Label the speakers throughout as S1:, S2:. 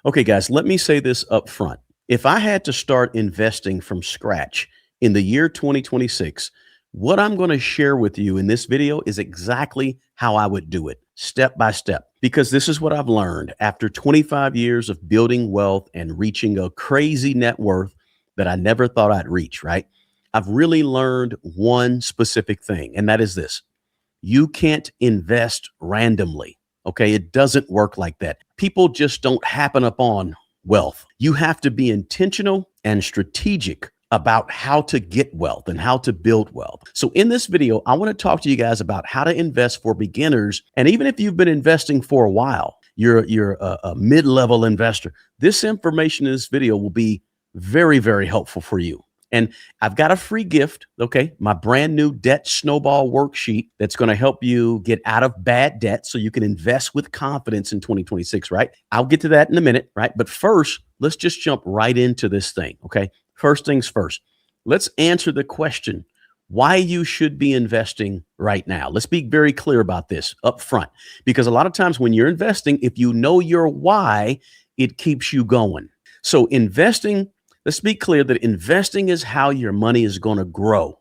S1: Okay, guys, let me say this up front. If I had to start investing from scratch in the year 2026, what I'm going to share with you in this video is exactly how I would do it, step by step, because this is what I've learned after 25 years of building wealth and reaching a crazy net worth that I never thought I'd reach, right? I've really learned one specific thing, and that is this. You can't invest randomly. Okay. It doesn't work like that. People just don't happen upon wealth. You have to be intentional and strategic about how to get wealth and how to build wealth. So in this video, I want to talk to you guys about how to invest for beginners. And even if you've been investing for a while, you're a mid-level investor, this information in this video will be very, very helpful for you. And I've got a free gift, okay? My brand new debt snowball worksheet that's going to help you get out of bad debt so you can invest with confidence in 2026, right? I'll get to that in a minute, right? But first, let's just jump right into this thing, okay? First things first, let's answer the question why you should be investing right now. Let's be very clear about this up front, because a lot of times when you're investing, if you know your why, it keeps you going. So investing, let's be clear that investing is how your money is going to grow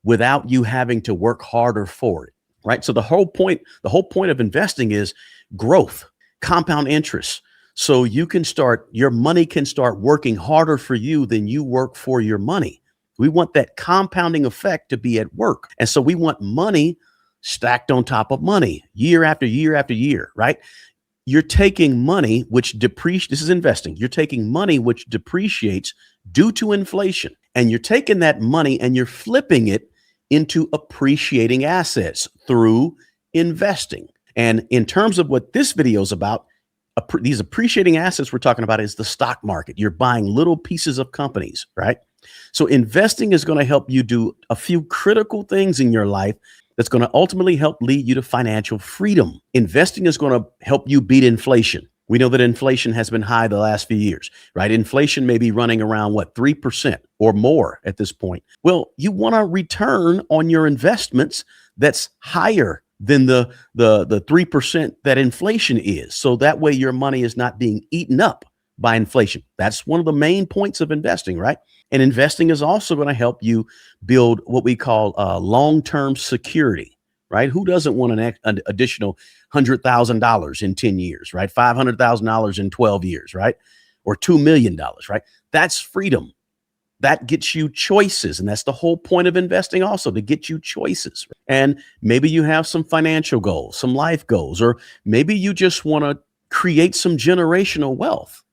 S1: without you having to work harder for it, right? So the whole point of investing is growth, compound interest. So your money can start working harder for you than you work for your money. We want that compounding effect to be at work. And so we want money stacked on top of money year after year after year, right? You're taking money which depreciates. This is investing. You're taking money which depreciates due to inflation, and you're taking that money and you're flipping it into appreciating assets through investing. And in terms of what this video is about, these appreciating assets we're talking about is the stock market. You're buying little pieces of companies, right? So investing is going to help you do a few critical things in your life that's going to ultimately help lead you to financial freedom. Investing is going to help you beat inflation. We know that inflation has been high the last few years, right? Inflation may be running around 3% or more at this point. Well, you want a return on your investments that's higher than the 3% that inflation is. So that way your money is not being eaten up by inflation. That's one of the main points of investing, right? And investing is also going to help you build what we call long-term security, right? Who doesn't want an additional $100,000 in 10 years, right? $500,000 in 12 years, right? Or $2 million, right? That's freedom. That gets you choices. And that's the whole point of investing also, to get you choices. And maybe you have some financial goals, some life goals, or maybe you just want to create some generational wealth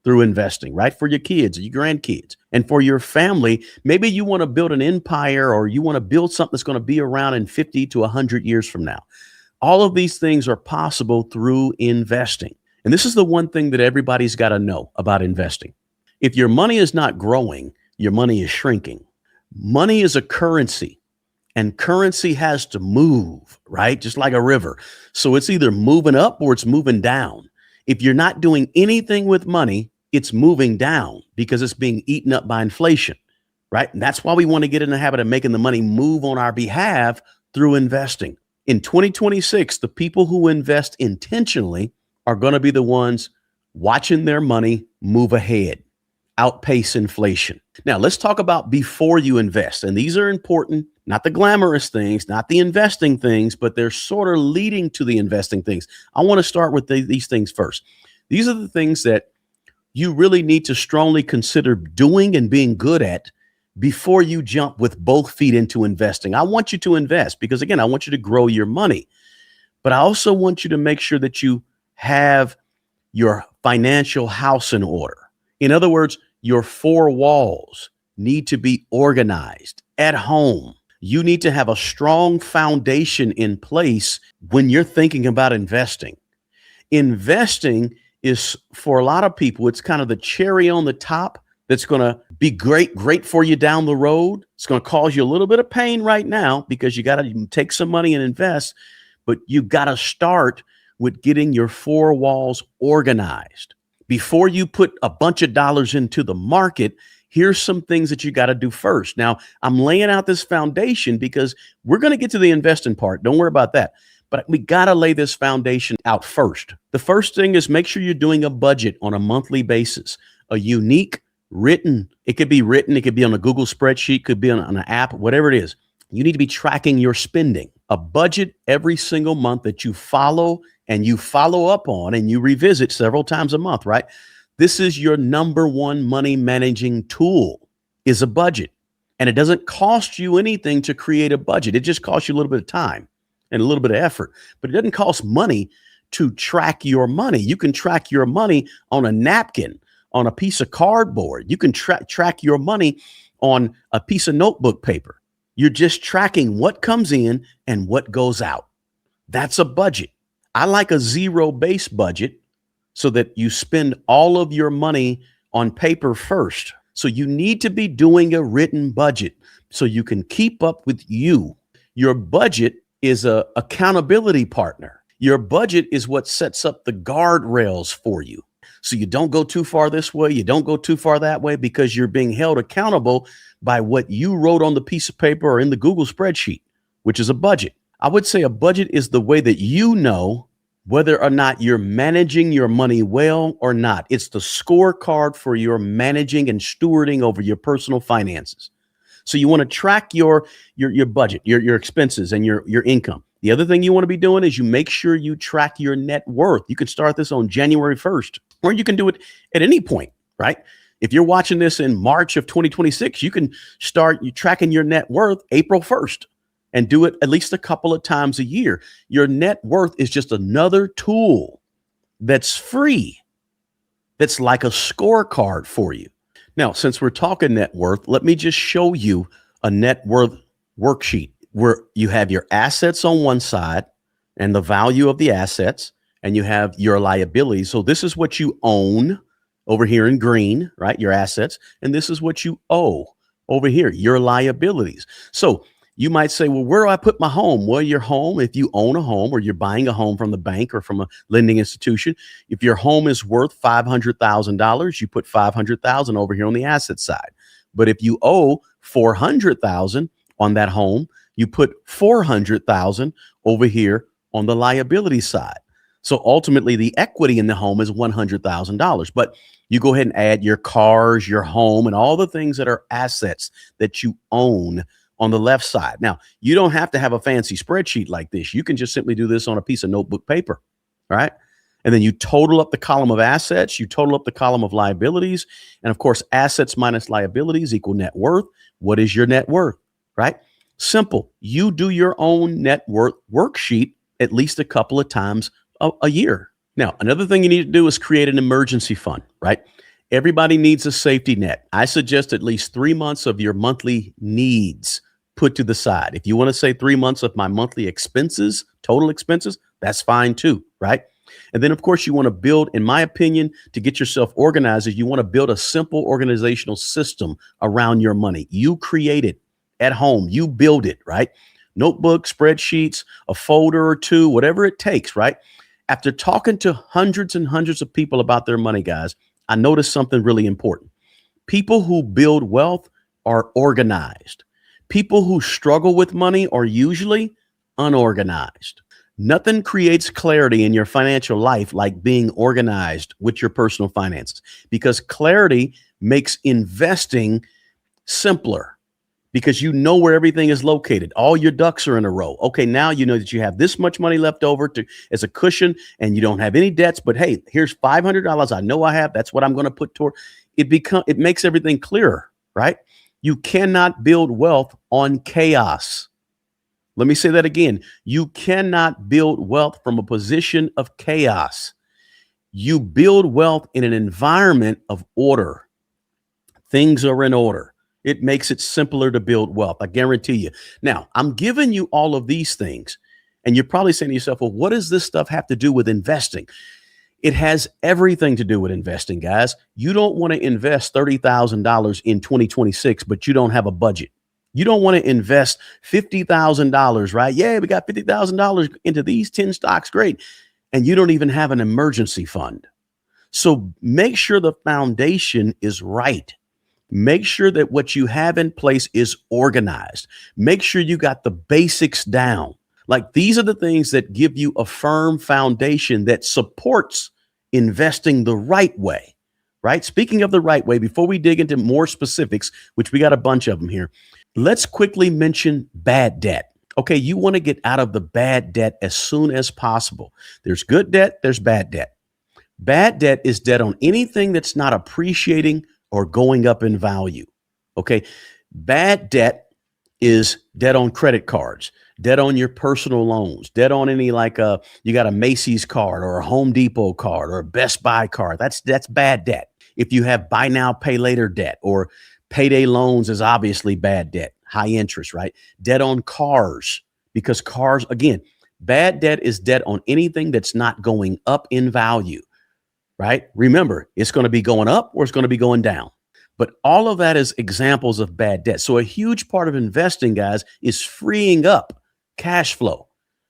S1: through investing, right? For your kids, your grandkids, and for your family. Maybe you want to build an empire, or you want to build something that's going to be around in 50 to 100 years from now. All of these things are possible through investing. And this is the one thing that everybody's got to know about investing. If your money is not growing, your money is shrinking. Money is a currency, and currency has to move, right? Just like a river. So it's either moving up or it's moving down. If you're not doing anything with money, it's moving down because it's being eaten up by inflation, right? And that's why we want to get in the habit of making the money move on our behalf through investing. In 2026, the people who invest intentionally are going to be the ones watching their money move ahead, outpace inflation. Now, let's talk about before you invest. And these are important, not the glamorous things, not the investing things, but they're sort of leading to the investing things. I want to start with these things first. These are the things that you really need to strongly consider doing and being good at before you jump with both feet into investing. I want you to invest because, again, I want you to grow your money, but I also want you to make sure that you have your financial house in order. In other words, your four walls need to be organized at home. You need to have a strong foundation in place when you're thinking about investing. Investing is, for a lot of people, it's kind of the cherry on the top that's going to be great for you down the road. It's going to cause you a little bit of pain right now because you got to take some money and invest, but you got to start with getting your four walls organized. Before you put a bunch of dollars into the market, here's some things that you got to do first. Now, I'm laying out this foundation because we're going to get to the investing part. Don't worry about that. But we got to lay this foundation out first. The first thing is make sure you're doing a budget on a monthly basis, a unique written. It could be written. It could be on a Google spreadsheet, could be on an app, whatever it is. You need to be tracking your spending, a budget every single month that you follow and you follow up on and you revisit several times a month, right? This is your number one money managing tool is a budget. And it doesn't cost you anything to create a budget. It just costs you a little bit of time and a little bit of effort, but it doesn't cost money to track your money. You can track your money on a napkin, on a piece of cardboard. You can track your money on a piece of notebook paper. You're just tracking what comes in and what goes out. That's a budget. I like a zero-based budget so that you spend all of your money on paper first. So you need to be doing a written budget so you can keep up with you. Your budget is an accountability partner. Your budget is what sets up the guardrails for you. So you don't go too far this way, you don't go too far that way, because you're being held accountable by what you wrote on the piece of paper or in the Google spreadsheet, which is a budget. I would say a budget is the way that you know whether or not you're managing your money well or not. It's the scorecard for your managing and stewarding over your personal finances. So you want to track your budget, your expenses and your income. The other thing you want to be doing is you make sure you track your net worth. You can start this on January 1st, or you can do it at any point, right? If you're watching this in March of 2026, you can start tracking your net worth April 1st and do it at least a couple of times a year. Your net worth is just another tool that's free, that's like a scorecard for you. Now, since we're talking net worth, let me just show you a net worth worksheet where you have your assets on one side and the value of the assets, and you have your liabilities. So this is what you own over here in green, right? Your assets. And this is what you owe over here, your liabilities. So you might say, well, where do I put my home? Well, your home, if you own a home or you're buying a home from the bank or from a lending institution, if your home is worth $500,000, you put $500,000 over here on the asset side. But if you owe $400,000 on that home, you put $400,000 over here on the liability side. So ultimately, the equity in the home is $100,000. But you go ahead and add your cars, your home, and all the things that are assets that you own on the left side. Now, you don't have to have a fancy spreadsheet like this. You can just simply do this on a piece of notebook paper, right? And then you total up the column of assets, you total up the column of liabilities. And of course, assets minus liabilities equal net worth. What is your net worth, right? Simple. You do your own net worth worksheet at least a couple of times a year. Now, another thing you need to do is create an emergency fund, right? Everybody needs a safety net. I suggest at least 3 months of your monthly needs put to the side. If you want to say 3 months of my monthly expenses, total expenses, that's fine too, right? And then of course you want to build, in my opinion, to get yourself organized, is you want to build a simple organizational system around your money. You create it at home, you build it, right? Notebook, spreadsheets, a folder or two, whatever it takes, right? After talking to hundreds and hundreds of people about their money, guys, I noticed something really important. People who build wealth are organized. People who struggle with money are usually unorganized. Nothing creates clarity in your financial life like being organized with your personal finances, because clarity makes investing simpler, because you know where everything is located. All your ducks are in a row. Okay, now you know that you have this much money left over as a cushion, and you don't have any debts, but hey, here's $500 I know I have. That's what I'm going to put toward it. It makes everything clearer, right? You cannot build wealth on chaos. Let me say that again. You cannot build wealth from a position of chaos. You build wealth in an environment of order. Things are in order. It makes it simpler to build wealth. I guarantee you. Now, I'm giving you all of these things, and you're probably saying to yourself, well, what does this stuff have to do with investing? It has everything to do with investing, guys. You don't want to invest $30,000 in 2026, but you don't have a budget. You don't want to invest $50,000, right? Yeah, we got $50,000 into these 10 stocks. Great. And you don't even have an emergency fund. So make sure the foundation is right. Make sure that what you have in place is organized. Make sure you got the basics down. Like these are the things that give you a firm foundation that supports investing the right way, right? Speaking of the right way, before we dig into more specifics, which we got a bunch of them here, let's quickly mention bad debt. Okay, you want to get out of the bad debt as soon as possible. There's good debt, there's bad debt. Bad debt is debt on anything that's not appreciating or going up in value. Okay, bad debt is debt on credit cards, debt on your personal loans, debt on any you got a Macy's card or a Home Depot card or a Best Buy card. That's bad debt. If you have buy now, pay later debt or payday loans is obviously bad debt, high interest, right? Debt on cars, because cars, again, bad debt is debt on anything that's not going up in value, right? Remember, it's going to be going up or it's going to be going down. But all of that is examples of bad debt. So a huge part of investing, guys, is freeing up cash flow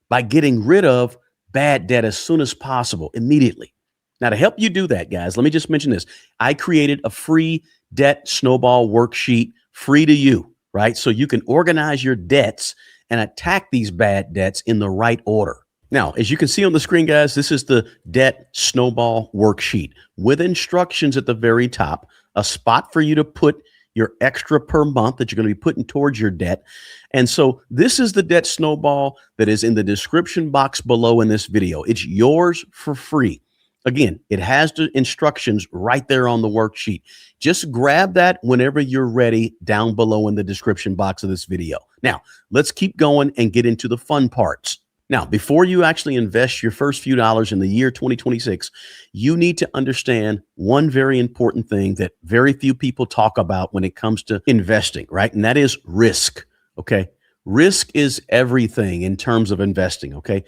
S1: by getting rid of bad debt as soon as possible, immediately. Now, to help you do that, guys, let me just mention this. I created a free debt snowball worksheet, free to you, right? So you can organize your debts and attack these bad debts in the right order. Now, as you can see on the screen, guys, this is the debt snowball worksheet with instructions at the very top, a spot for you to put your extra per month that you're going to be putting towards your debt. And so this is the debt snowball that is in the description box below in this video. It's yours for free. Again, it has the instructions right there on the worksheet. Just grab that whenever you're ready down below in the description box of this video. Now, let's keep going and get into the fun parts. Now, before you actually invest your first few dollars in the year 2026, you need to understand one very important thing that very few people talk about when it comes to investing, right? And that is risk, okay? Risk is everything in terms of investing, okay?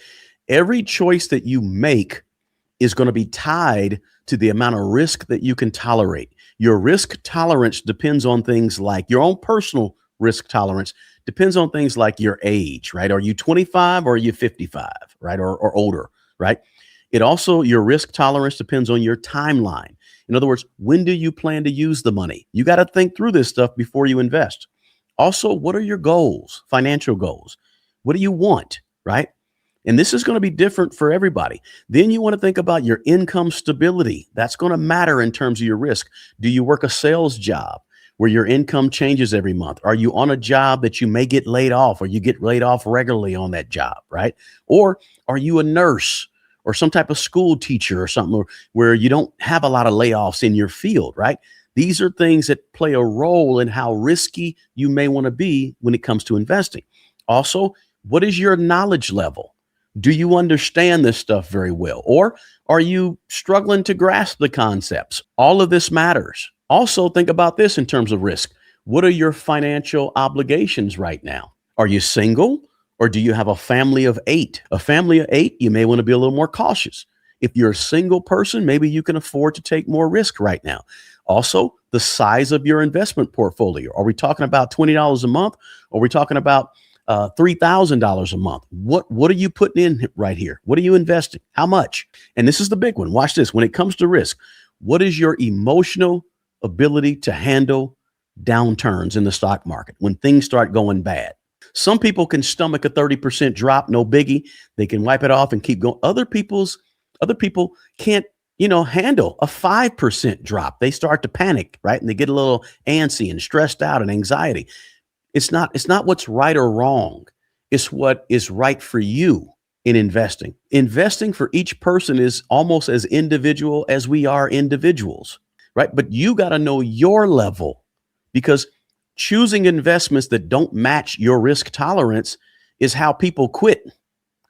S1: Every choice that you make is going to be tied to the amount of risk that you can tolerate. Your risk tolerance depends on things like your own personal risk tolerance depends on things like your age, right? Are you 25 or are you 55, right? Or older, right? It also, your risk tolerance depends on your timeline. In other words, when do you plan to use the money? You got to think through this stuff before you invest. Also, what are your goals, financial goals? What do you want, right? And this is going to be different for everybody. Then you want to think about your income stability. That's going to matter in terms of your risk. Do you work a sales job where your income changes every month? Are you on a job that you may get laid off or you get laid off regularly on that job, right? Or are you a nurse or some type of school teacher or something where you don't have a lot of layoffs in your field, right? These are things that play a role in how risky you may want to be when it comes to investing. Also, what is your knowledge level? Do you understand this stuff very well? Or are you struggling to grasp the concepts? All of this matters. Also, think about this in terms of risk. What are your financial obligations right now? Are you single or do you have a family of 8? A family of 8, you may want to be a little more cautious. If you're a single person, maybe you can afford to take more risk right now. Also, the size of your investment portfolio. Are we talking about $20 a month? Or are we talking about $3,000 a month? What are you putting in right here? What are you investing? How much? And this is the big one. Watch this. When it comes to risk, what is your emotional ability to handle downturns in the stock market when things start going bad? Some people can stomach a 30% drop, no biggie. They can wipe it off and keep going. Other people can't, handle a 5% drop. They start to panic, right? And they get a little antsy and stressed out and anxiety. It's not what's right or wrong. It's what is right for you in investing. Investing for each person is almost as individual as we are individuals, right? But you got to know your level, because choosing investments that don't match your risk tolerance is how people quit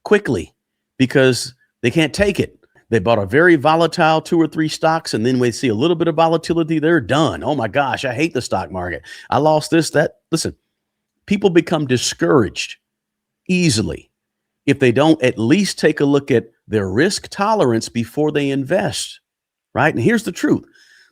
S1: quickly because they can't take it. They bought a very volatile 2 or 3 stocks, and then we see a little bit of volatility. They're done. Oh my gosh, I hate the stock market. I lost this, that. Listen, people become discouraged easily if they don't at least take a look at their risk tolerance before they invest, right? And here's the truth.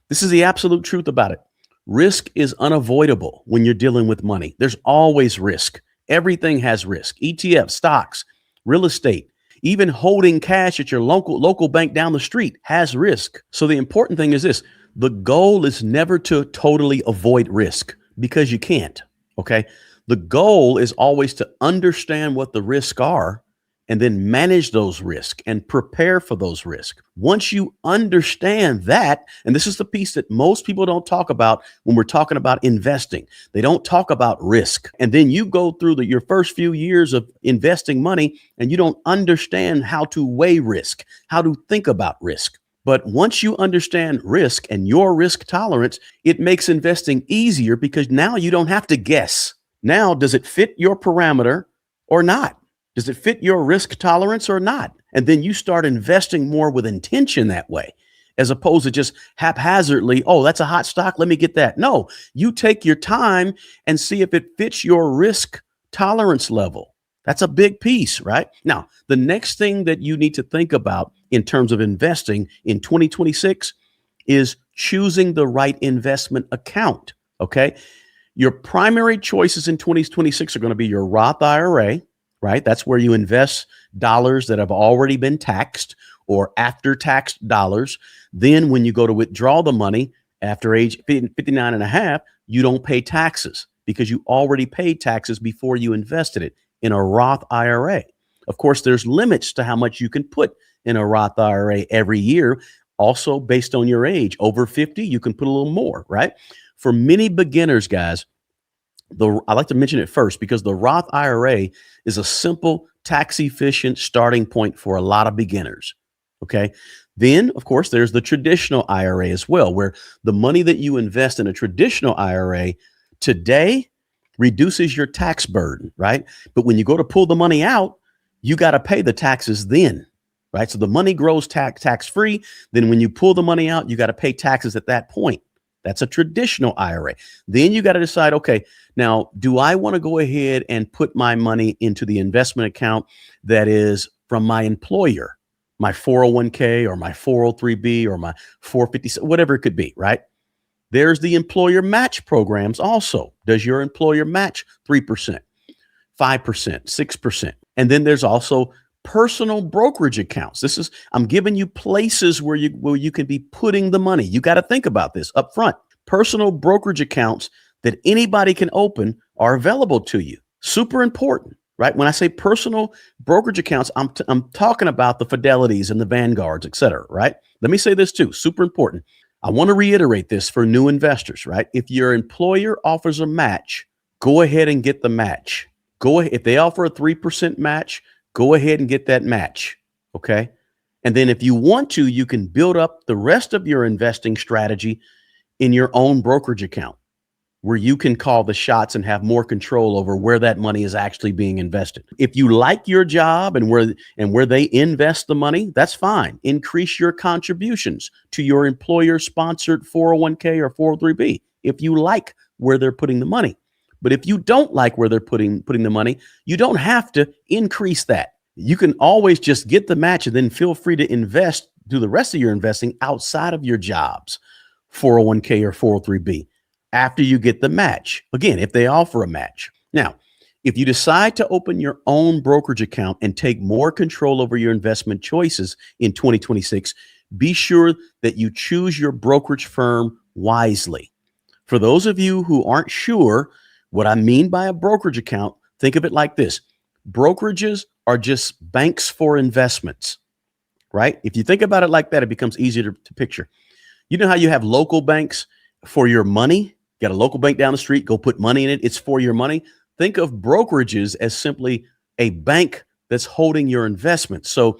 S1: This is the absolute truth about it. Risk is unavoidable when you're dealing with money. There's always risk. Everything has risk. ETFs, stocks, real estate, even holding cash at your local bank down the street has risk. So the important thing is this. The goal is never to totally avoid risk, because you can't, okay? The goal is always to understand what the risks are and then manage those risks and prepare for those risks. Once you understand that, and this is the piece that most people don't talk about when we're talking about investing, they don't talk about risk. And then you go through your first few years of investing money and you don't understand how to weigh risk, how to think about risk. But once you understand risk and your risk tolerance, it makes investing easier because now you don't have to guess. Now, does it fit your parameter or not? Does it fit your risk tolerance or not? And then you start investing more with intention that way, as opposed to just haphazardly, oh, that's a hot stock, let me get that. No, you take your time and see if it fits your risk tolerance level. That's a big piece, right? Now, the next thing that you need to think about in terms of investing in 2026 is choosing the right investment account, okay? Your primary choices in 2026 are going to be your Roth IRA, right? That's where you invest dollars that have already been taxed or after taxed dollars. Then when you go to withdraw the money after age 59 and a half, you don't pay taxes because you already paid taxes before you invested it in a Roth IRA. Of course, there's limits to how much you can put in a Roth IRA every year. Also, based on your age, over 50, you can put a little more, right? For many beginners, guys, I like to mention it first because the Roth IRA is a simple, tax-efficient starting point for a lot of beginners, okay? Then, of course, there's the traditional IRA as well, where the money that you invest in a traditional IRA today reduces your tax burden, right? But when you go to pull the money out, you got to pay the taxes then, right? So the money grows tax-free. Then when you pull the money out, you got to pay taxes at that point. That's a traditional IRA. Then you got to decide, okay, now, do I want to go ahead and put my money into the investment account that is from my employer, my 401k or my 403b or my 450, whatever it could be, right? There's the employer match programs also. Does your employer match 3%, 5%, 6%? And then there's also personal brokerage accounts. I'm giving you places where you can be putting the money. You got to think about this up front. Personal brokerage accounts that anybody can open are available to you. Super important, right? When I say personal brokerage accounts, I'm talking about the Fidelities and the Vanguards, et cetera, right? Let me say this too, super important. I want to reiterate this for new investors, right? If your employer offers a match, go ahead and get the match. Go ahead. If they offer a 3% match, go ahead and get that match, okay? And then if you want to, you can build up the rest of your investing strategy in your own brokerage account where you can call the shots and have more control over where that money is actually being invested. If you like your job and where they invest the money, that's fine. Increase your contributions to your employer-sponsored 401k or 403b if you like where they're putting the money. But if you don't like where they're putting the money, you don't have to increase that. You can always just get the match and then feel free to do the rest of your investing outside of your job's 401k or 403b after you get the match. Again, if they offer a match. Now, if you decide to open your own brokerage account and take more control over your investment choices in 2026, be sure that you choose your brokerage firm wisely. For those of you who aren't sure what I mean by a brokerage account, think of it like this. Brokerages are just banks for investments, right? If you think about it like that, it becomes easier to picture. You know how you have local banks for your money? You got a local bank down the street, go put money in it. It's for your money. Think of brokerages as simply a bank that's holding your investments. So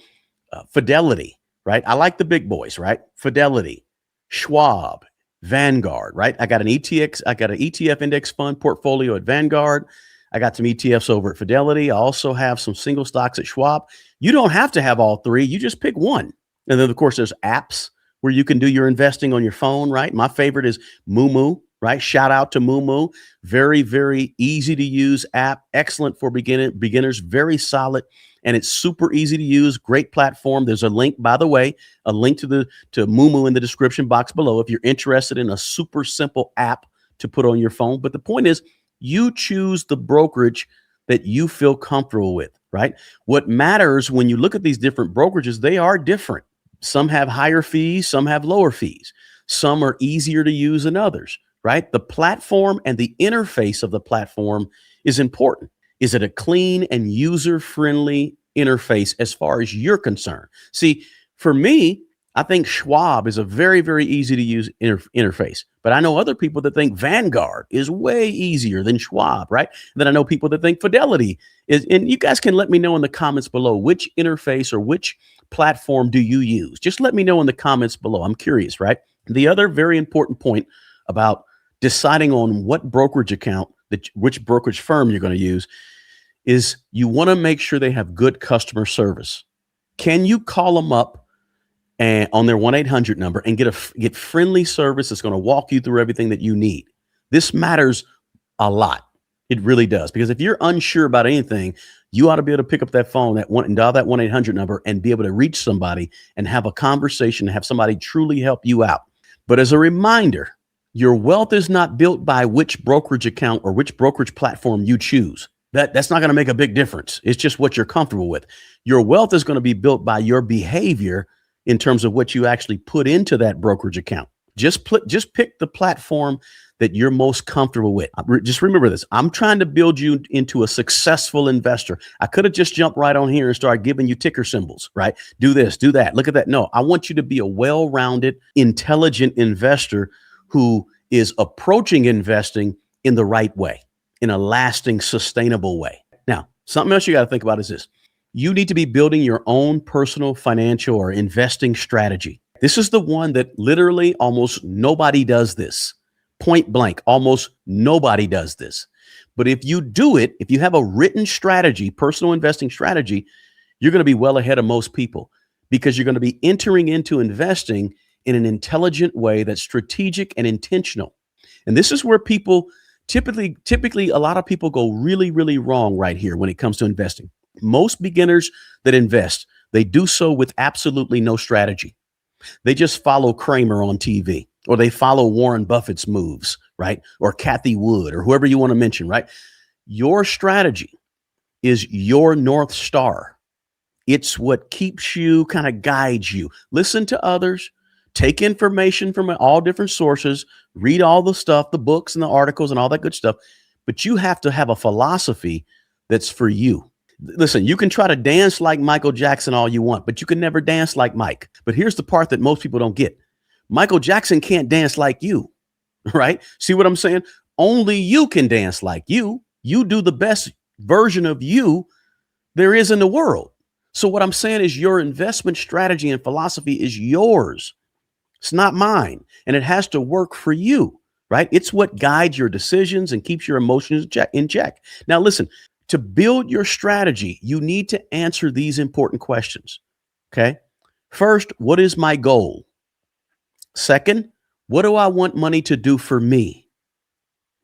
S1: Fidelity, right? I like the big boys, right? Fidelity, Schwab, Vanguard, right? I got an ETF index fund portfolio at Vanguard. I got some ETFs over at Fidelity. I also have some single stocks at Schwab. You don't have to have all three. You just pick one. And then, of course, there's apps where you can do your investing on your phone, right? My favorite is Moomoo, right? Shout out to Moomoo. Very, very easy to use app. Excellent for beginners. Very solid. And it's super easy to use. Great platform. There's a link, by the way, a link to Moomoo in the description box below if you're interested in a super simple app to put on your phone. But the point is, you choose the brokerage that you feel comfortable with, right? What matters when you look at these different brokerages, they are different. Some have higher fees, some have lower fees. Some are easier to use than others, right? The platform and the interface of the platform is important. Is it a clean and user-friendly interface as far as you're concerned? See, for me, I think Schwab is a very, very easy to use interface. But I know other people that think Vanguard is way easier than Schwab, right? And then I know people that think Fidelity is, and you guys can let me know in the comments below which interface or which platform do you use. Just let me know in the comments below. I'm curious, right? The other very important point about deciding on what brokerage account, which brokerage firm you're going to use, is you want to make sure they have good customer service. Can you call them up and on their 1-800 number and get friendly service that's going to walk you through everything that you need? This matters a lot. It really does. Because if you're unsure about anything, you ought to be able to pick up that phone and dial that 1-800 number and be able to reach somebody and have a conversation, have somebody truly help you out. But as a reminder, your wealth is not built by which brokerage account or which brokerage platform you choose. That's not going to make a big difference. It's just what you're comfortable with. Your wealth is going to be built by your behavior in terms of what you actually put into that brokerage account. Just pick the platform that you're most comfortable with. Just remember this. I'm trying to build you into a successful investor. I could have just jumped right on here and started giving you ticker symbols, right? Do this, do that. Look at that. No, I want you to be a well-rounded, intelligent investor who is approaching investing in the right way, in a lasting, sustainable way. Now, something else you got to think about is this. You need to be building your own personal financial or investing strategy. This is the one that literally almost nobody does this. Point blank, almost nobody does this. But if you do it, if you have a written strategy, personal investing strategy, you're going to be well ahead of most people because you're going to be entering into investing in an intelligent way that's strategic and intentional. And this is where people typically a lot of people go really, really wrong right here when it comes to investing. Most beginners that invest, they do so with absolutely no strategy. They just follow Kramer on TV, or they follow Warren Buffett's moves, right? Or Kathy Wood, or whoever you want to mention, right? Your strategy is your North Star. It's what keeps you, kind of guides you. Listen to others, take information from all different sources, read all the stuff, the books and the articles and all that good stuff. But you have to have a philosophy that's for you. Listen, you can try to dance like Michael Jackson all you want, but you can never dance like Mike. But here's the part that most people don't get. Michael Jackson can't dance like you, right? See what I'm saying? Only you can dance like you. You do the best version of you there is in the world. So what I'm saying is your investment strategy and philosophy is yours. It's not mine. And it has to work for you, right? It's what guides your decisions and keeps your emotions in check. Now, listen, to build your strategy, you need to answer these important questions. Okay. First, what is my goal? Second, what do I want money to do for me?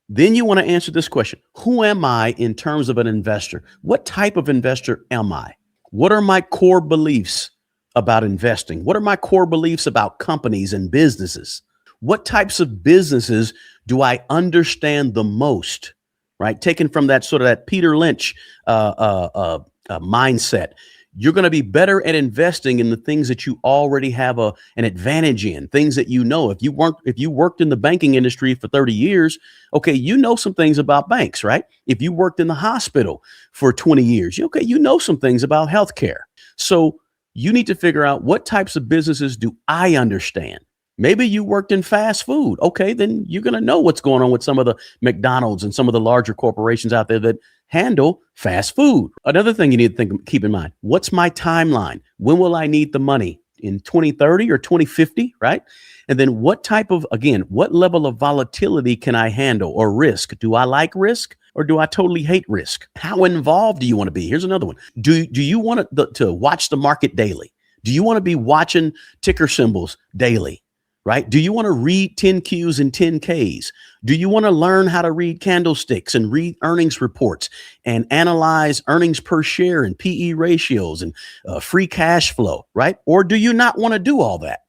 S1: Then you want to answer this question. Who am I in terms of an investor? What type of investor am I? What are my core beliefs about investing? What are my core beliefs about companies and businesses? What types of businesses do I understand the most? Right? Taken from that sort of that Peter Lynch mindset. You're going to be better at investing in the things that you already have an advantage in, things that you know. If you worked in the banking industry for 30 years, okay, you know some things about banks, right? If you worked in the hospital for 20 years, okay, you know some things about healthcare. So you need to figure out what types of businesses do I understand. Maybe you worked in fast food. Okay, then you're going to know what's going on with some of the McDonald's and some of the larger corporations out there that handle fast food. Another thing you need to keep in mind, what's my timeline? When will I need the money? In 2030 or 2050, right? And then what level of volatility can I handle or risk? Do I like risk or do I totally hate risk? How involved do you want to be? Here's another one. Do you want to watch the market daily? Do you want to be watching ticker symbols daily? Right? Do you want to read 10Qs and 10Ks? Do you want to learn how to read candlesticks and read earnings reports and analyze earnings per share and PE ratios and free cash flow, right? Or do you not want to do all that?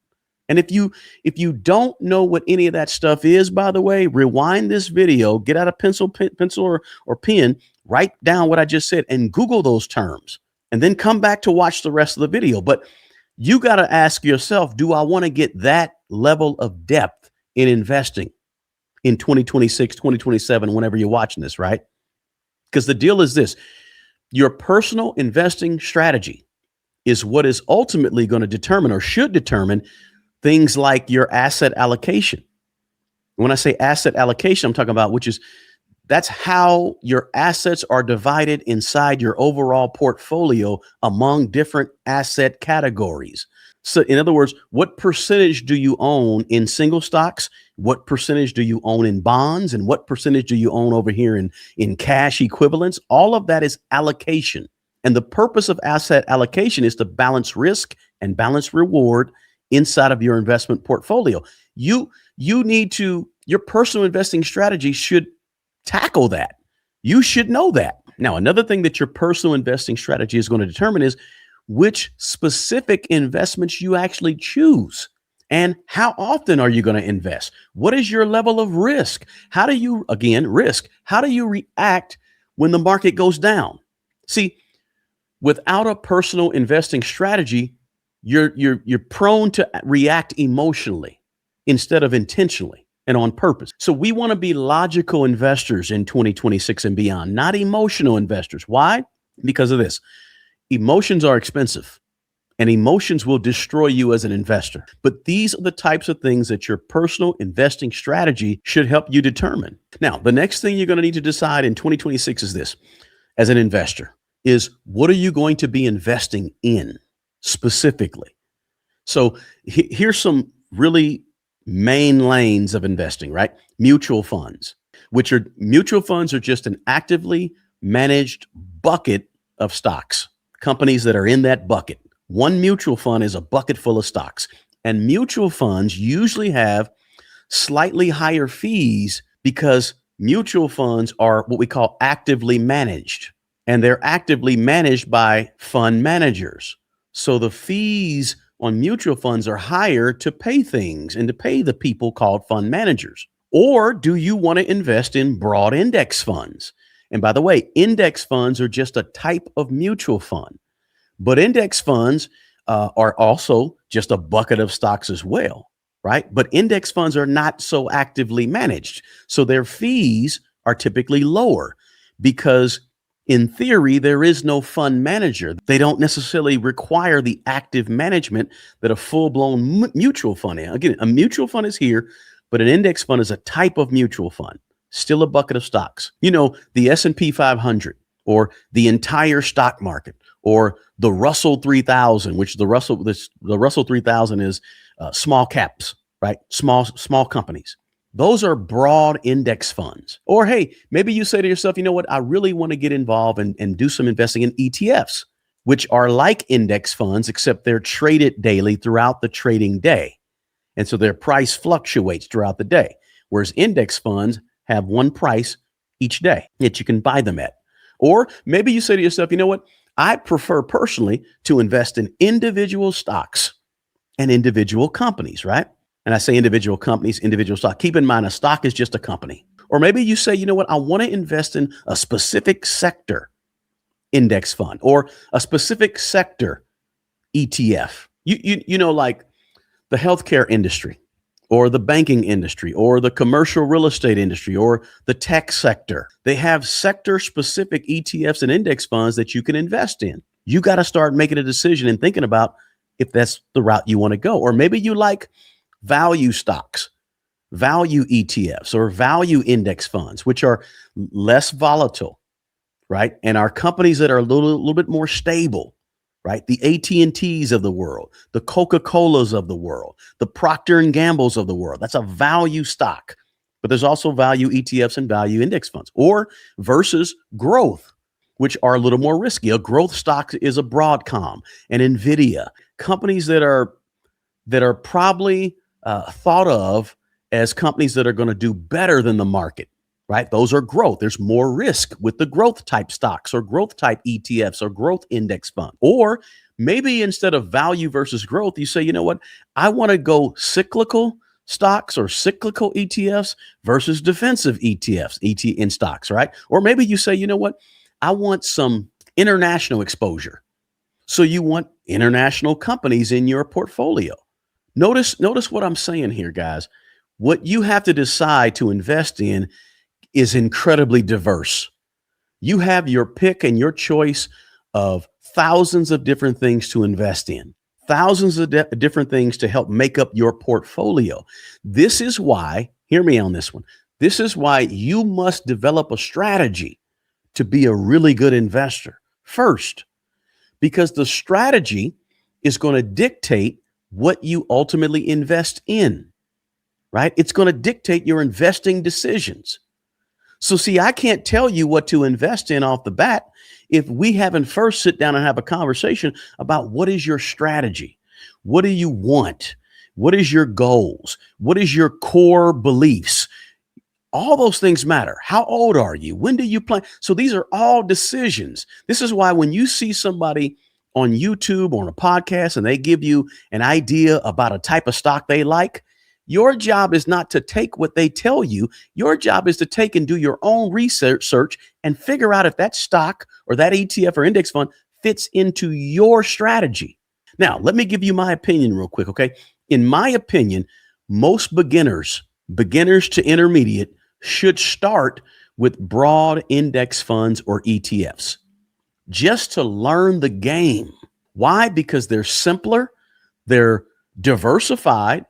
S1: And if you don't know what any of that stuff is, by the way, rewind this video, get out a pencil or pen, write down what I just said and Google those terms and then come back to watch the rest of the video. But you got to ask yourself, do I want to get that level of depth in investing in 2026, 2027, whenever you're watching this, right? Because the deal is this: your personal investing strategy is what is ultimately going to determine, or should determine, things like your asset allocation. When I say asset allocation, I'm talking about that's how your assets are divided inside your overall portfolio among different asset categories. So in other words, what percentage do you own in single stocks? What percentage do you own in bonds? And what percentage do you own over here in cash equivalents? All of that is allocation. And the purpose of asset allocation is to balance risk and balance reward inside of your investment portfolio. Your personal investing strategy should tackle that. You should know that. Now, another thing that your personal investing strategy is going to determine is which specific investments you actually choose and how often are you going to invest? What is your level of risk? How do you react when the market goes down? See, without a personal investing strategy, you're prone to react emotionally instead of intentionally and on purpose. So we want to be logical investors in 2026 and beyond, not emotional investors. Why? Because of this. Emotions are expensive and emotions will destroy you as an investor. But these are the types of things that your personal investing strategy should help you determine. Now, the next thing you're going to need to decide in 2026 is this: as an investor, is what are you going to be investing in specifically? So here's some really main lanes of investing, right? Mutual funds are just an actively managed bucket of stocks, companies that are in that bucket. One mutual fund is a bucket full of stocks, and mutual funds usually have slightly higher fees because mutual funds are what we call actively managed, and they're actively managed by fund managers. So the fees on mutual funds are higher to pay things and to pay the people called fund managers. Or do you want to invest in broad index funds? And by the way, index funds are just a type of mutual fund, but index funds are also just a bucket of stocks as well, right? But index funds are not so actively managed, so their fees are typically lower because in theory, there is no fund manager. They don't necessarily require the active management that a full-blown mutual fund is. Again, a mutual fund is here, but an index fund is a type of mutual fund, still a bucket of stocks. You know, the S&P 500 or the entire stock market or the Russell 3000, which the Russell 3000 is small caps, right? Small companies. Those are broad index funds. Or, hey, maybe you say to yourself, you know what, I really want to get involved and do some investing in ETFs, which are like index funds, except they're traded daily throughout the trading day. And so their price fluctuates throughout the day, whereas index funds have one price each day that you can buy them at. Or maybe you say to yourself, you know what, I prefer personally to invest in individual stocks and individual companies, right? And I say individual companies, individual stock. Keep in mind, a stock is just a company. Or maybe you say, you know what, I want to invest in a specific sector index fund or a specific sector ETF. You know, like the healthcare industry or the banking industry or the commercial real estate industry or the tech sector. They have sector specific ETFs and index funds that you can invest in. You got to start making a decision and thinking about if that's the route you want to go. Or maybe you like value stocks, value ETFs, or value index funds, which are less volatile, right? And are companies that are a little bit more stable, right? The AT&Ts of the world, the Coca-Colas of the world, the Procter & Gambles of the world. That's a value stock. But there's also value ETFs and value index funds. Or versus growth, which are a little more risky. A growth stock is a Broadcom, an NVIDIA, companies that are probably thought of as companies that are going to do better than the market, right? Those are growth. There's more risk with the growth type stocks or growth type ETFs or growth index fund. Or maybe instead of value versus growth, you say, you know what? I want to go cyclical stocks or cyclical ETFs versus defensive ETFs, in stocks, right? Or maybe you say, you know what? I want some international exposure. So you want international companies in your portfolio. Notice what I'm saying here, guys. What you have to decide to invest in is incredibly diverse. You have your pick and your choice of thousands of different things to invest in, thousands of different things to help make up your portfolio. This is why, hear me on this one, this is why you must develop a strategy to be a really good investor first, because the strategy is going to dictate what you ultimately invest in, right? It's going to dictate your investing decisions. So see, I can't tell you what to invest in off the bat if we haven't first sit down and have a conversation about what is your strategy? What do you want? What is your goals? What is your core beliefs? All those things matter. How old are you? When do you plan? So these are all decisions. This is why when you see somebody on YouTube or on a podcast and they give you an idea about a type of stock they like, your job is not to take what they tell you. Your job is to take and do your own research and figure out if that stock or that ETF or index fund fits into your strategy. Now, let me give you my opinion real quick, okay? In my opinion, most beginners to intermediate, should start with broad index funds or ETFs just to learn the game. Why? Because they're simpler, they're diversified,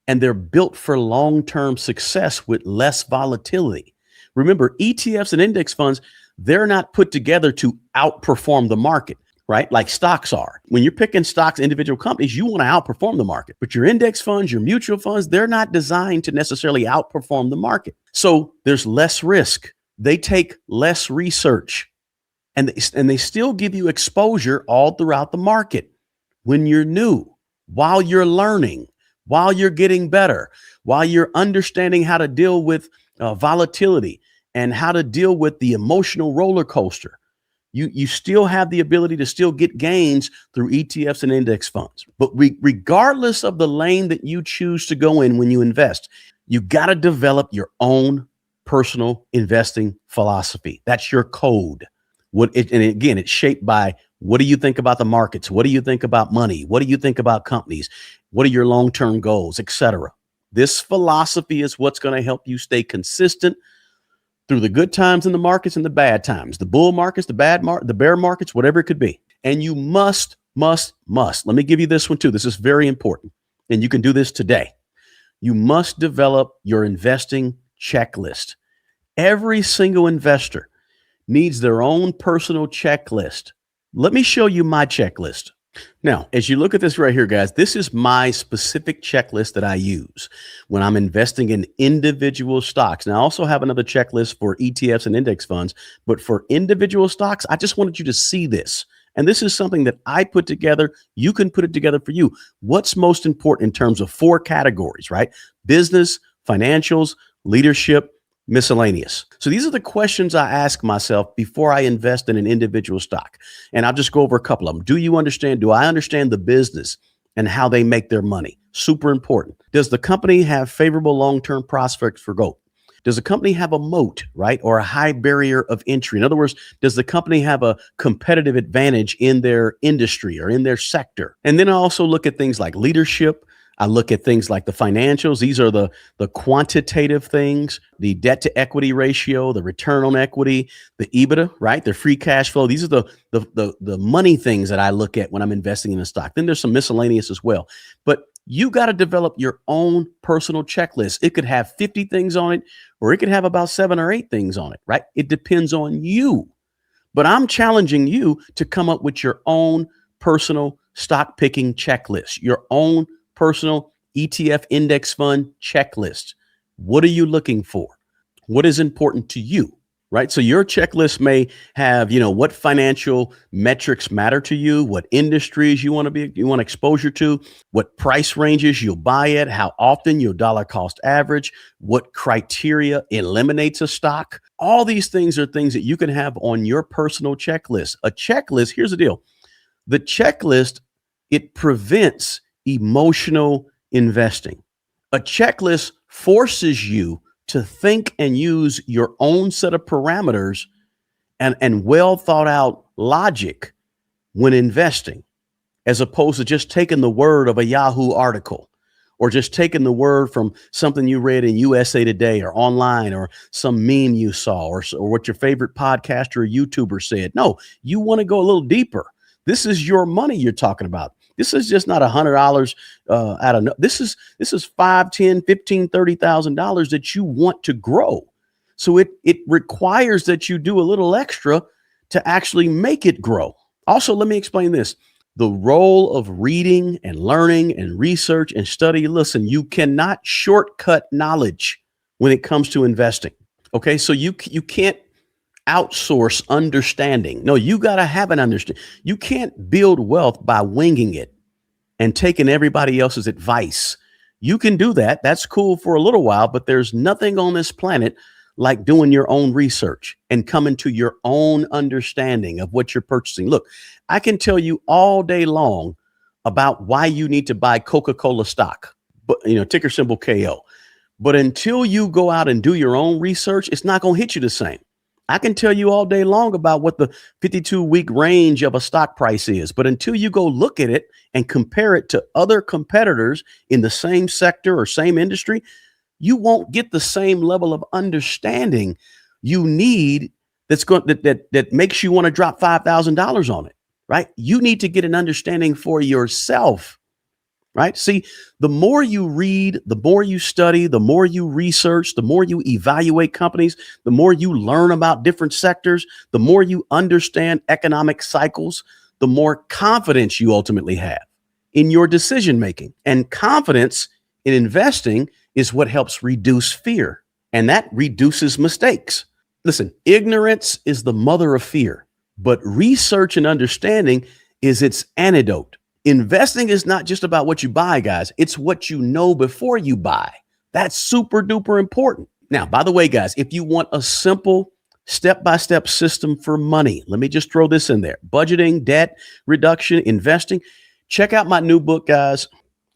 S1: and they're built for long-term success with less volatility. Remember, ETFs and index funds, they're not put together to outperform the market, right? Like stocks are. When you're picking stocks, individual companies, you want to outperform the market. But your index funds, your mutual funds, they're not designed to necessarily outperform the market. So there's less risk. They take less research, and they still give you exposure all throughout the market when you're new, while you're learning, while you're getting better, while you're understanding how to deal with volatility and how to deal with the emotional roller coaster. You still have the ability to still get gains through ETFs and index funds. But regardless of the lane that you choose to go in when you invest, you got to develop your own personal investing philosophy. That's your code. And again, it's shaped by, what do you think about the markets? What do you think about money? What do you think about companies? What are your long-term goals, etc.? This philosophy is what's going to help you stay consistent through the good times in the markets and the bad times, the bull markets, the bear markets, whatever it could be. And you must, let me give you this one too. This is very important. And you can do this today. You must develop your investing checklist. Every single investor needs their own personal checklist. Let me show you my checklist. Now, as you look at this right here, guys, this is my specific checklist that I use when I'm investing in individual stocks. Now, I also have another checklist for ETFs and index funds, but for individual stocks, I just wanted you to see this. And this is something that I put together. You can put it together for you. What's most important in terms of 4 categories, right? Business, financials, leadership, miscellaneous. So these are the questions I ask myself before I invest in an individual stock. And I'll just go over a couple of them. Do I understand the business and how they make their money? Super important. Does the company have favorable long-term prospects for growth? Does the company have a moat, right? Or a high barrier of entry? In other words, does the company have a competitive advantage in their industry or in their sector? And then I also look at things like leadership. I look at things like the financials. These are the quantitative things, the debt to equity ratio, the return on equity, the EBITDA, right? The free cash flow. These are the money things that I look at when I'm investing in a stock. Then there's some miscellaneous as well. But you got to develop your own personal checklist. It could have 50 things on it, or it could have about 7 or 8 things on it, right? It depends on you. But I'm challenging you to come up with your own personal stock picking checklist, your own personal ETF index fund checklist. What are you looking for? What is important to you, right? So your checklist may have, what financial metrics matter to you, what industries you want exposure to, what price ranges you'll buy at, how often you'll dollar cost average, what criteria eliminates a stock. All these things are things that you can have on your personal checklist. A checklist, here's the deal. The checklist, it prevents emotional investing. A checklist forces you to think and use your own set of parameters and well thought out logic when investing, as opposed to just taking the word of a Yahoo article or just taking the word from something you read in USA Today or online or some meme you saw or what your favorite podcaster or YouTuber said. No, you want to go a little deeper. This is your money you're talking about. This is just not $100 out of this is 5, 10, 15, $30,000 that you want to grow. So it requires that you do a little extra to actually make it grow. Also, let me explain this. The role of reading and learning and research and study. Listen, you cannot shortcut knowledge when it comes to investing. Okay, so you can't outsource understanding. No, you got to have an understanding. You can't build wealth by winging it and taking everybody else's advice. You can do that. That's cool for a little while, but there's nothing on this planet like doing your own research and coming to your own understanding of what you're purchasing. Look, I can tell you all day long about why you need to buy Coca-Cola stock, but ticker symbol KO. But until you go out and do your own research, it's not going to hit you the same. I can tell you all day long about what the 52-week range of a stock price is, but until you go look at it and compare it to other competitors in the same sector or same industry, you won't get the same level of understanding you need that makes you want to drop $5,000 on it, right? You need to get an understanding for yourself, right? See, the more you read, the more you study, the more you research, the more you evaluate companies, the more you learn about different sectors, the more you understand economic cycles, the more confidence you ultimately have in your decision making. And confidence in investing is what helps reduce fear, and that reduces mistakes. Listen, ignorance is the mother of fear, but research and understanding is its antidote. Investing is not just about what you buy, guys. It's what you know before you buy. That's super duper important. Now, by the way, guys, if you want a simple step-by-step system for money, let me just throw this in there. Budgeting, debt reduction, investing. Check out my new book, guys.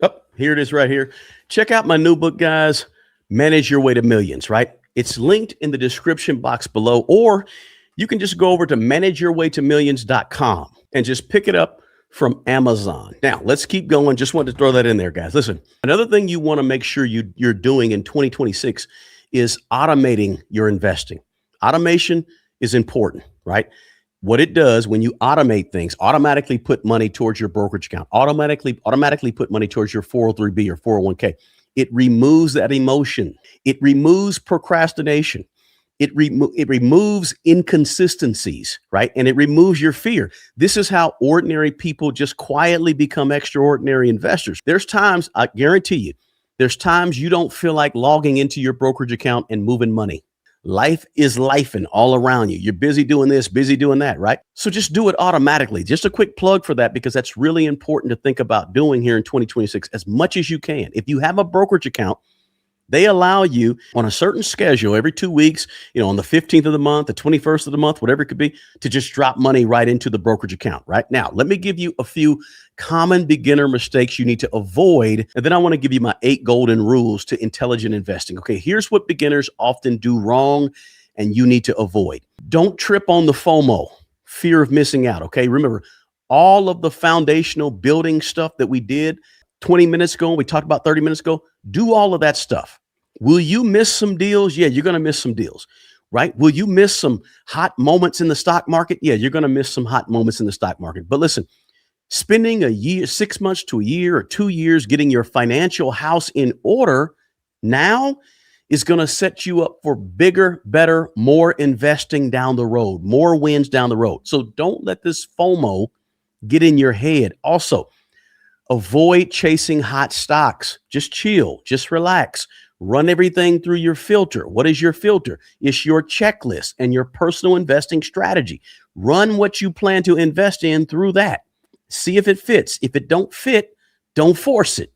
S1: Oh, here it is right here. Check out my new book, guys. Manage Your Way to Millions, right? It's linked in the description box below, or you can just go over to manageyourwaytomillions.com and just pick it up from Amazon. Now, let's keep going. Just wanted to throw that in there, guys. Listen, another thing you want to make sure you're doing in 2026 is automating your investing. Automation is important, right? What it does when you automate things, automatically put money towards your brokerage account, automatically put money towards your 403b or 401k. It removes that emotion. It removes procrastination. It removes inconsistencies, right? And it removes your fear. This is how ordinary people just quietly become extraordinary investors. There's times, I guarantee you, there's times you don't feel like logging into your brokerage account and moving money. Life is lifing all around you. You're busy doing this, busy doing that, right? So just do it automatically. Just a quick plug for that, because that's really important to think about doing here in 2026 as much as you can. If you have a brokerage account, they allow you on a certain schedule every 2 weeks, on the 15th of the month, the 21st of the month, whatever it could be, to just drop money right into the brokerage account. Right now, let me give you a few common beginner mistakes you need to avoid. And then I want to give you my 8 golden rules to intelligent investing. Okay, here's what beginners often do wrong and you need to avoid. Don't trip on the FOMO, fear of missing out. Okay, remember all of the foundational building stuff that we did 20 minutes ago, we talked about 30 minutes ago. Do all of that stuff. Will you miss some deals? Yeah, you're going to miss some deals, right? Will you miss some hot moments in the stock market? Yeah, you're going to miss some hot moments in the stock market. But listen, spending a year, 6 months to a year or 2 years getting your financial house in order now is going to set you up for bigger, better, more investing down the road, more wins down the road. So don't let this FOMO get in your head. Also, avoid chasing hot stocks. Just chill, just relax. Run everything through your filter. What is your filter? It's your checklist and your personal investing strategy. Run what you plan to invest in through that. See if it fits. If it don't fit, don't force it.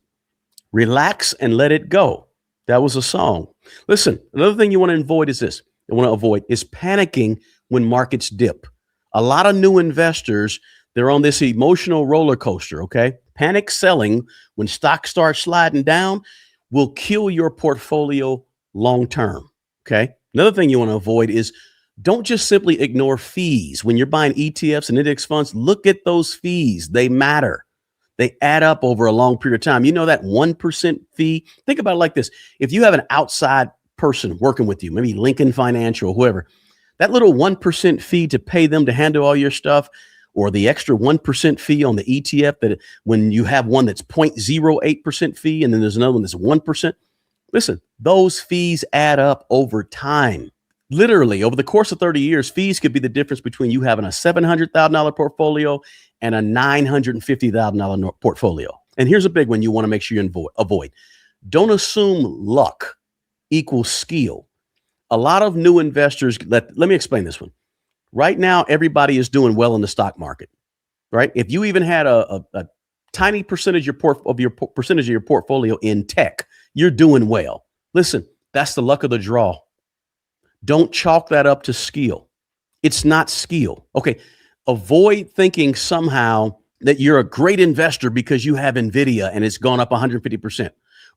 S1: Relax and let it go. That was a song. Listen, another thing you want to avoid is this. You want to avoid is panicking when markets dip. A lot of new investors, they're on this emotional roller coaster, okay? Panic selling when stocks start sliding down will kill your portfolio long term, okay? Another thing you want to avoid is don't just simply ignore fees. When you're buying ETFs and index funds, look at those fees. They matter. They add up over a long period of time. You know that 1% fee? Think about it like this. If you have an outside person working with you, maybe Lincoln Financial or whoever, that little 1% fee to pay them to handle all your stuff, or the extra 1% fee on the ETF, that when you have one that's 0.08% fee and then there's another one that's 1%, listen, those fees add up over time. Literally, over the course of 30 years, fees could be the difference between you having a $700,000 portfolio and a $950,000 portfolio. And here's a big one you want to make sure you avoid. Don't assume luck equals skill. A lot of new investors, let me explain this one. Right now, everybody is doing well in the stock market, right? If you even had a tiny percentage of your portfolio in tech, you're doing well. Listen, that's the luck of the draw. Don't chalk that up to skill. It's not skill. Okay. Avoid thinking somehow that you're a great investor because you have NVIDIA and it's gone up 150%.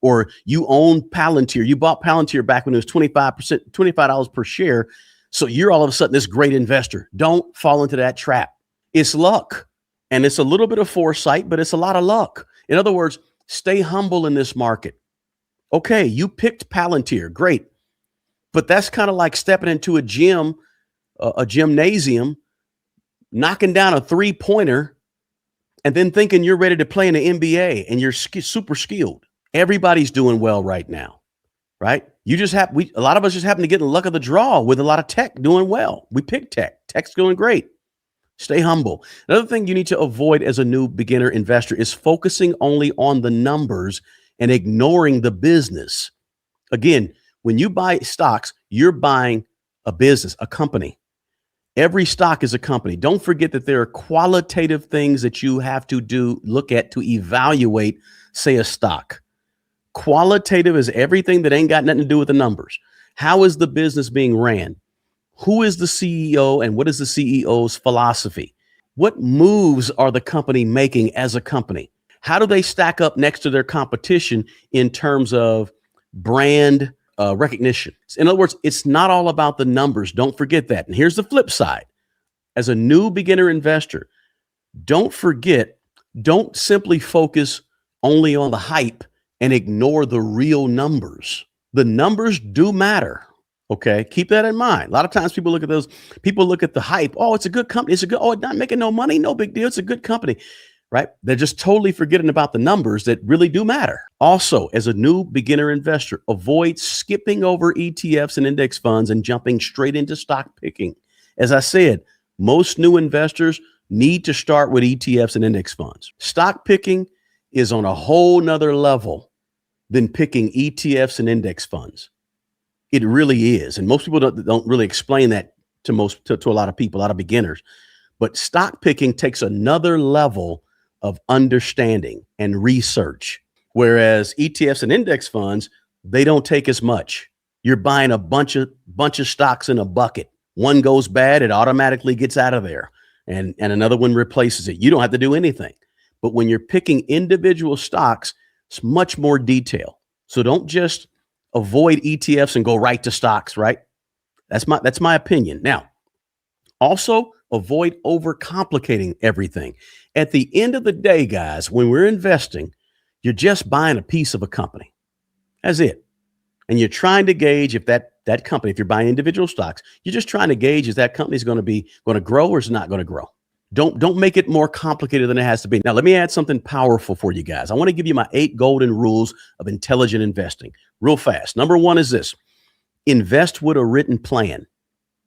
S1: Or you own Palantir. You bought Palantir back when it was $25 per share. So you're all of a sudden this great investor. Don't fall into that trap. It's luck. And it's a little bit of foresight, but it's a lot of luck. In other words, stay humble in this market. Okay, you picked Palantir. Great. But that's kind of like stepping into a gymnasium, knocking down a three-pointer, and then thinking you're ready to play in the NBA and you're super skilled. Everybody's doing well right now, right? A lot of us just happen to get the luck of the draw with a lot of tech doing well. We picked tech. Tech's doing great. Stay humble. Another thing you need to avoid as a new beginner investor is focusing only on the numbers and ignoring the business. Again, when you buy stocks, you're buying a business, a company. Every stock is a company. Don't forget that there are qualitative things that you have to look at to evaluate, say, a stock. Qualitative is everything that ain't got nothing to do with the numbers. How is the business being ran? Who is the CEO and what is the CEO's philosophy? What moves are the company making as a company? How do they stack up next to their competition in terms of brand recognition? In other words, it's not all about the numbers. Don't forget that. And here's the flip side. As a new beginner investor, don't simply focus only on the hype and ignore the real numbers. The numbers do matter. Okay. Keep that in mind. A lot of times people look at the hype. Oh, it's a good company. It's not making no money. No big deal. It's a good company. Right? They're just totally forgetting about the numbers that really do matter. Also, as a new beginner investor, avoid skipping over ETFs and index funds and jumping straight into stock picking. As I said, most new investors need to start with ETFs and index funds. Stock picking is on a whole nother level than picking ETFs and index funds. It really is. And most people don't really explain that to a lot of people, a lot of beginners. But stock picking takes another level of understanding and research, whereas ETFs and index funds, they don't take as much. You're buying a bunch of stocks in a bucket. One goes bad, it automatically gets out of there, and another one replaces it. You don't have to do anything. But when you're picking individual stocks, it's much more detail. So don't just avoid ETFs and go right to stocks, right? That's my opinion. Now, also avoid overcomplicating everything. At the end of the day, guys, when we're investing, you're just buying a piece of a company. That's it. And you're trying to gauge if that company, if you're buying individual stocks, you're just trying to gauge if that company is going to grow or is not going to grow. Don't make it more complicated than it has to be. Now, let me add something powerful for you guys. I want to give you my 8 golden rules of intelligent investing real fast. Number 1 is this: invest with a written plan.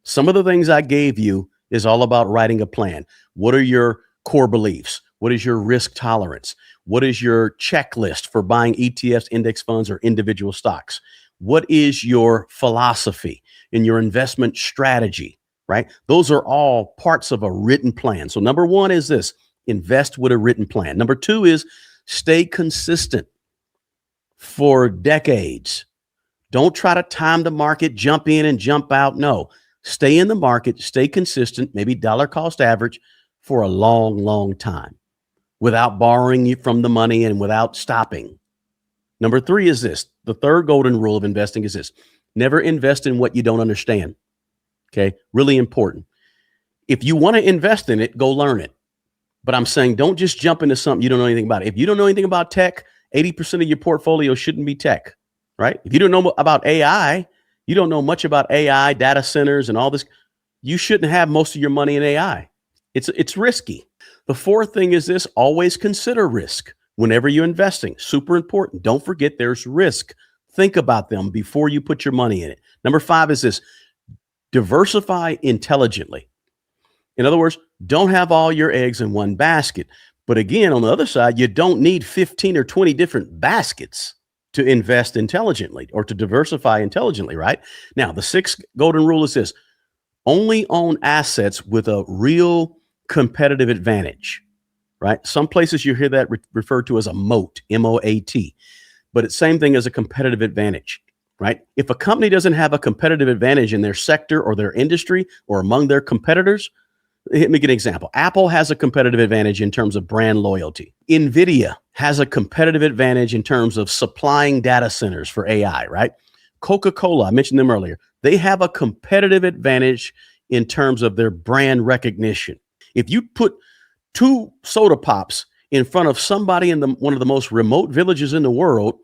S1: Some of the things I gave you is all about writing a plan. What are your core beliefs? What is your risk tolerance? What is your checklist for buying ETFs, index funds, or individual stocks? What is your philosophy in your investment strategy, right? Those are all parts of a written plan. So number 1 is this: invest with a written plan. Number 2 is stay consistent for decades. Don't try to time the market, jump in and jump out. No, stay in the market, stay consistent, maybe dollar cost average for a long, long time without borrowing you from the money and without stopping. Number 3 is this. The third golden rule of investing is this: never invest in what you don't understand. Okay. Really important. If you want to invest in it, go learn it. But I'm saying don't just jump into something you don't know anything about. If you don't know anything about tech, 80% of your portfolio shouldn't be tech, right? If you don't know about AI, you don't know much about AI, data centers, and all this, you shouldn't have most of your money in AI. It's risky. The fourth thing is this: always consider risk whenever you're investing. Super important. Don't forget there's risk. Think about them before you put your money in it. Number five is this: diversify intelligently. In other words, don't have all your eggs in one basket. But again, on the other side, you don't need 15 or 20 different baskets to invest intelligently or to diversify intelligently, right? Now, the sixth golden rule is this: only own assets with a real competitive advantage, right? Some places you hear that referred to as a moat, M-O-A-T, but it's same thing as a competitive advantage, right? If a company doesn't have a competitive advantage in their sector or their industry or among their competitors, let me give an example. Apple has a competitive advantage in terms of brand loyalty. NVIDIA has a competitive advantage in terms of supplying data centers for AI, right? Coca-Cola, I mentioned them earlier. They have a competitive advantage in terms of their brand recognition. If you put two soda pops in front of somebody in one of the most remote villages in the world,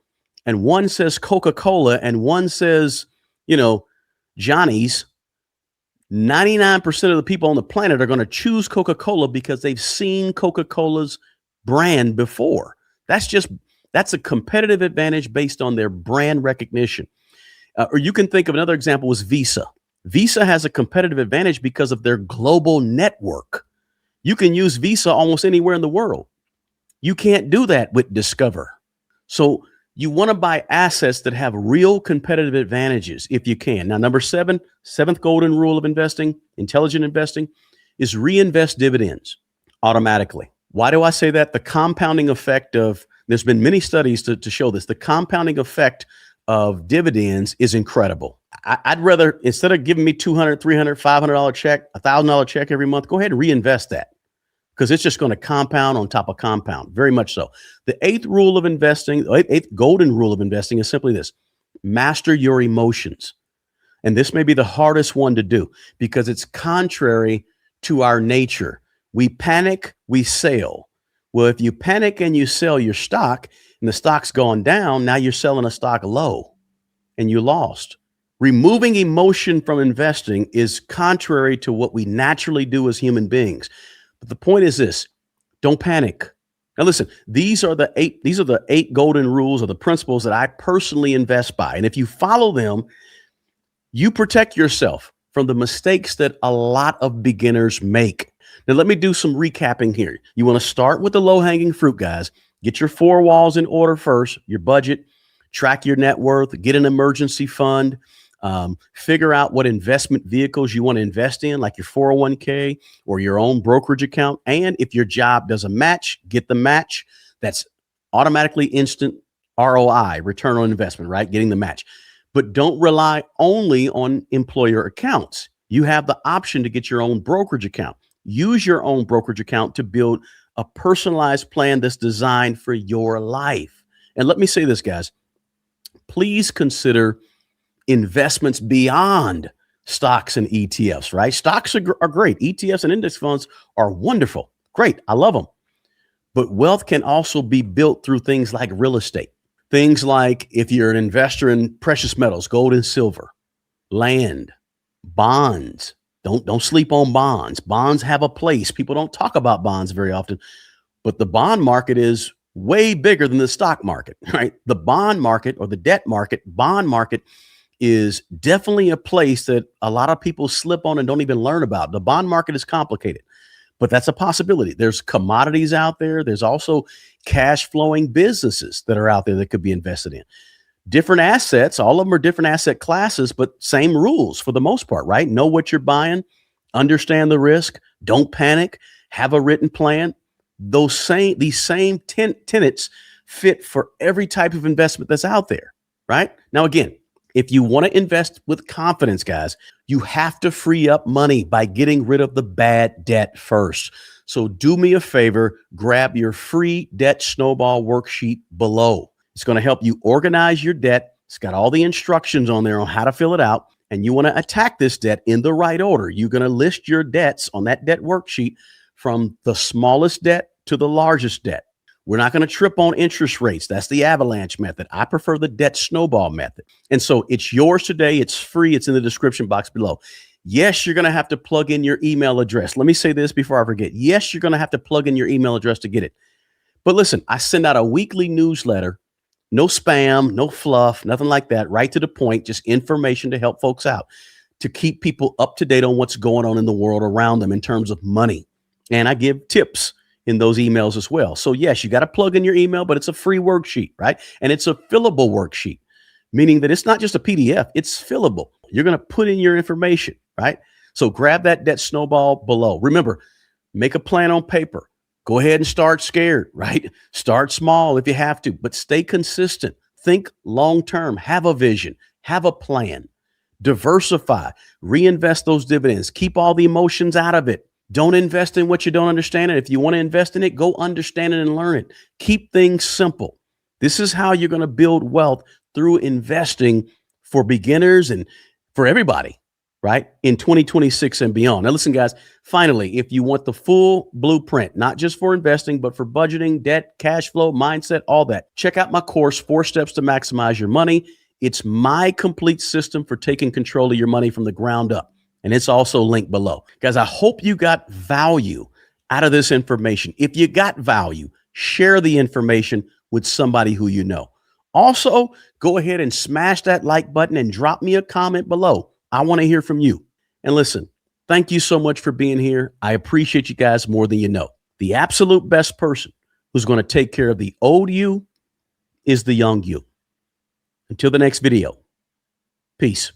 S1: and one says Coca-Cola and one says, Johnny's, 99% of the people on the planet are going to choose Coca-Cola because they've seen Coca-Cola's brand before. That's a competitive advantage based on their brand recognition. Or you can think of another example was Visa. Visa has a competitive advantage because of their global network. You can use Visa almost anywhere in the world. You can't do that with Discover. So you want to buy assets that have real competitive advantages if you can. Now, number seventh golden rule of investing, intelligent investing, is reinvest dividends automatically. Why do I say that? The compounding effect there's been many studies to show this. The compounding effect of dividends is incredible. I'd rather, instead of giving me $200, $300, $500 check, $1,000 check every month, go ahead and reinvest that, because it's just going to compound on top of compound, very much so. The eighth golden rule of investing is simply this: master your emotions. And this may be the hardest one to do because it's contrary to our nature. We panic, we sell. Well, if you panic and you sell your stock and the stock's gone down, now you're selling a stock low and you lost. Removing emotion from investing is contrary to what we naturally do as human beings. But the point is this: don't panic. Now listen, these are the eight golden rules or the principles that I personally invest by. And if you follow them, you protect yourself from the mistakes that a lot of beginners make. Now let me do some recapping here. You want to start with the low-hanging fruit, guys. Get your four walls in order first: your budget, track your net worth, get an emergency fund, figure out what investment vehicles you want to invest in, like your 401k or your own brokerage account. And if your job doesn't match, get the match. That's automatically instant ROI, return on investment, right? Getting the match. But don't rely only on employer accounts. You have the option to get your own brokerage account. Use your own brokerage account to build a personalized plan that's designed for your life. And let me say this, guys, please consider investments beyond stocks and ETFs, right? Stocks are great. ETFs and index funds are wonderful. Great. I love them. But wealth can also be built through things like real estate. Things like if you're an investor in precious metals, gold and silver, land, bonds. Don't sleep on bonds. Bonds have a place. People don't talk about bonds very often, but the bond market is way bigger than the stock market, right? The bond market or the debt market, bond market is definitely a place that a lot of people slip on and don't even learn about. The bond market is complicated, but that's a possibility. There's commodities out there. There's also cash flowing businesses that are out there that could be invested in. Different assets, all of them are different asset classes, but same rules for the most part, right? Know what you're buying, understand the risk, don't panic, have a written plan. These same tenets fit for every type of investment that's out there, right? Now, again, if you want to invest with confidence, guys, you have to free up money by getting rid of the bad debt first. So do me a favor, grab your free debt snowball worksheet below. It's going to help you organize your debt. It's got all the instructions on there on how to fill it out. And you want to attack this debt in the right order. You're going to list your debts on that debt worksheet from the smallest debt to the largest debt. We're not going to trip on interest rates. That's the avalanche method. I prefer the debt snowball method. And so it's yours today. It's free. It's in the description box below. Yes, you're going to have to plug in your email address. Let me say this before I forget. Yes, you're going to have to plug in your email address to get it. But listen, I send out a weekly newsletter. No spam, no fluff, nothing like that. Right to the point, just information to help folks out, to keep people up to date on what's going on in the world around them in terms of money. And I give tips in those emails as well. So yes, you got to plug in your email, but it's a free worksheet, right? And it's a fillable worksheet, meaning that it's not just a PDF, it's fillable. You're going to put in your information, right? So grab that debt snowball below. Remember, make a plan on paper. Go ahead and start scared, right? Start small if you have to, but stay consistent. Think long-term, have a vision, have a plan, diversify, reinvest those dividends, keep all the emotions out of it. Don't invest in what you don't understand. And if you want to invest in it, go understand it and learn it. Keep things simple. This is how you're going to build wealth through investing for beginners and for everybody, right? In 2026 and beyond. Now, listen, guys, finally, if you want the full blueprint, not just for investing, but for budgeting, debt, cash flow, mindset, all that, check out my course, 4 Steps to Maximize Your Money. It's my complete system for taking control of your money from the ground up. And it's also linked below. Guys, I hope you got value out of this information. If you got value, share the information with somebody who you know. Also, go ahead and smash that like button and drop me a comment below. I want to hear from you. And listen, thank you so much for being here. I appreciate you guys more than you know. The absolute best person who's going to take care of the old you is the young you. Until the next video, peace.